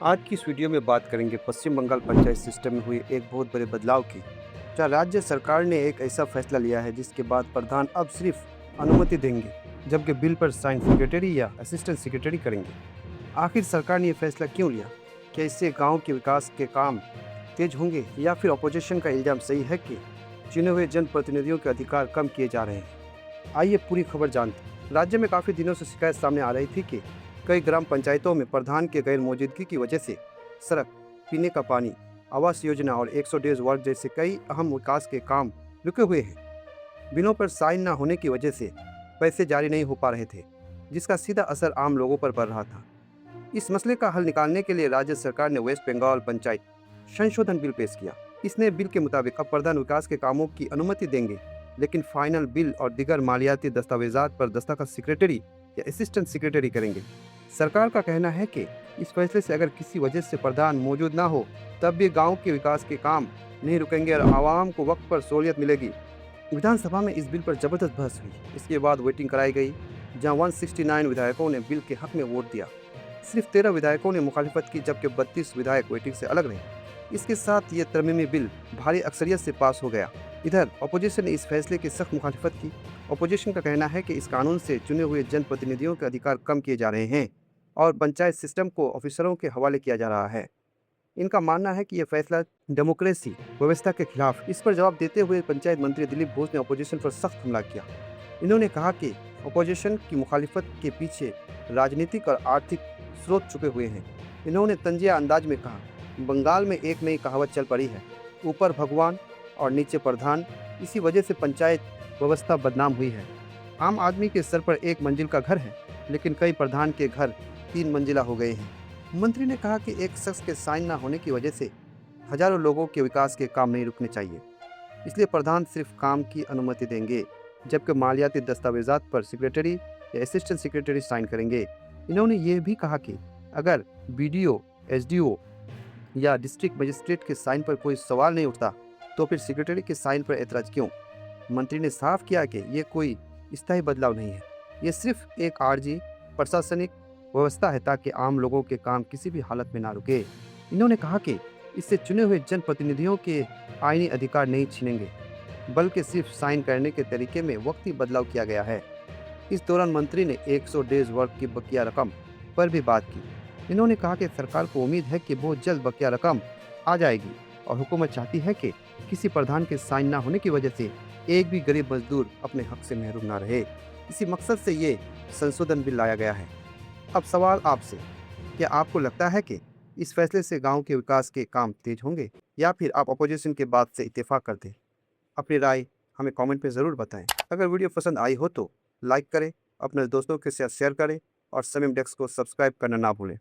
आज की इस वीडियो में बात करेंगे पश्चिम बंगाल पंचायत सिस्टम में हुए एक बहुत बड़े बदलाव की, जहाँ राज्य सरकार ने एक ऐसा फैसला लिया है जिसके बाद प्रधान अब सिर्फ अनुमति देंगे, जबकि बिल पर साइन सेक्रेटरी या असिस्टेंट सेक्रेटरी करेंगे। आखिर सरकार ने यह फैसला क्यों लिया? क्या इससे गांव के विकास के काम तेज होंगे या फिर अपोजिशन का इल्जाम सही है कि चुने हुए जनप्रतिनिधियों के अधिकार कम किए जा रहे हैं? आइए पूरी खबर जानते हैं। राज्य में काफ़ी दिनों से शिकायत सामने आ रही थी कि कई ग्राम पंचायतों में प्रधान के गैर मौजूदगी की वजह से सड़क, पीने का पानी, आवास योजना और 100 डेज वर्क जैसे कई अहम विकास के काम रुके हुए हैं। बिलों पर साइन न होने की वजह से पैसे जारी नहीं हो पा रहे थे, जिसका सीधा असर आम लोगों पर पड़ रहा था। इस मसले का हल निकालने के लिए राज्य सरकार ने वेस्ट बंगाल पंचायत संशोधन बिल पेश किया। इसने बिल के मुताबिक अब प्रधान विकास के कामों की अनुमति देंगे, लेकिन फाइनल बिल और दीगर मालियाती दस्तावेजात पर दस्तखत सेक्रेटरी या असिस्टेंट सेक्रेटरी करेंगे। सरकार का कहना है कि इस फैसले से अगर किसी वजह से प्रधान मौजूद ना हो, तब भी गांव के विकास के काम नहीं रुकेंगे और आवाम को वक्त पर सहूलियत मिलेगी। विधानसभा में इस बिल पर जबरदस्त बहस हुई। इसके बाद वोटिंग कराई गई, जहां 169 विधायकों ने बिल के हक में वोट दिया। सिर्फ 13 विधायकों ने मुखालिफत की, जबकि 32 विधायक वोटिंग से अलग रहे। इसके साथ ये तरमीमी बिल भारी अक्सरियत से पास हो गया। इधर अपोजिशन ने इस फैसले की सख्त मुखालिफत की। अपोजिशन का कहना है कि इस कानून से चुने हुए जनप्रतिनिधियों के अधिकार कम किए जा रहे हैं और पंचायत सिस्टम को ऑफिसरों के हवाले किया जा रहा है। इनका मानना है कि यह फैसला डेमोक्रेसी व्यवस्था के खिलाफ। इस पर जवाब देते हुए पंचायत मंत्री दिलीप घोष ने अपोजिशन पर सख्त हमला किया। इन्होंने कहा कि अपोजिशन की मुखालिफत के पीछे राजनीतिक और आर्थिक स्रोत छुपे हुए हैं। इन्होंने तंजिया अंदाज में कहा, बंगाल में एक नई कहावत चल पड़ी है, ऊपर भगवान और नीचे प्रधान। इसी वजह से पंचायत व्यवस्था बदनाम हुई है। आम आदमी के सर पर एक मंजिल का घर है, लेकिन कई प्रधान के घर 3 मंजिला हो गए हैं। मंत्री ने कहा कि एक शख्स के साइन न होने की वजह से हजारों लोगों के विकास के काम नहीं रुकने चाहिए। इसलिए प्रधान सिर्फ काम की अनुमति देंगे, जबकि मालियाती दस्तावेजात पर सेक्रेटरी या असिस्टेंट सेक्रेटरी साइन करेंगे। इन्होंने ये भी कहा कि अगर बीडीओ, एसडीओ या डिस्ट्रिक्ट मजिस्ट्रेट के साइन पर कोई सवाल नहीं उठता, तो फिर सेक्रेटरी के साइन पर ऐतराज क्यों? मंत्री ने साफ किया कि ये कोई स्थायी बदलाव नहीं है, ये सिर्फ एक आर्जी प्रशासनिक व्यवस्था है ताकि आम लोगों के काम किसी भी हालत में ना रुके। इन्होंने कहा कि इससे चुने हुए जनप्रतिनिधियों के आईनी अधिकार नहीं छीनेंगे, बल्कि सिर्फ साइन करने के तरीके में वक्ती बदलाव किया गया है। इस दौरान मंत्री ने 100 डेज वर्क की बकिया रकम पर भी बात की। इन्होंने कहा कि सरकार को उम्मीद है कि बहुत जल्द बकिया रकम आ जाएगी और हुकूमत चाहती है कि किसी प्रधान के साइन न होने की वजह से एक भी गरीब मजदूर अपने हक से महरूम ना रहे। इसी मकसद से ये संशोधन बिल लाया गया है। अब सवाल आपसे, क्या आपको लगता है कि इस फैसले से गांव के विकास के काम तेज होंगे या फिर आप अपोजिशन के बात से इत्तेफाक करते? अपनी राय हमें कमेंट में ज़रूर बताएं। अगर वीडियो पसंद आई हो तो लाइक करें, अपने दोस्तों के साथ शेयर करें और समीम डेस्क को सब्सक्राइब करना ना भूलें।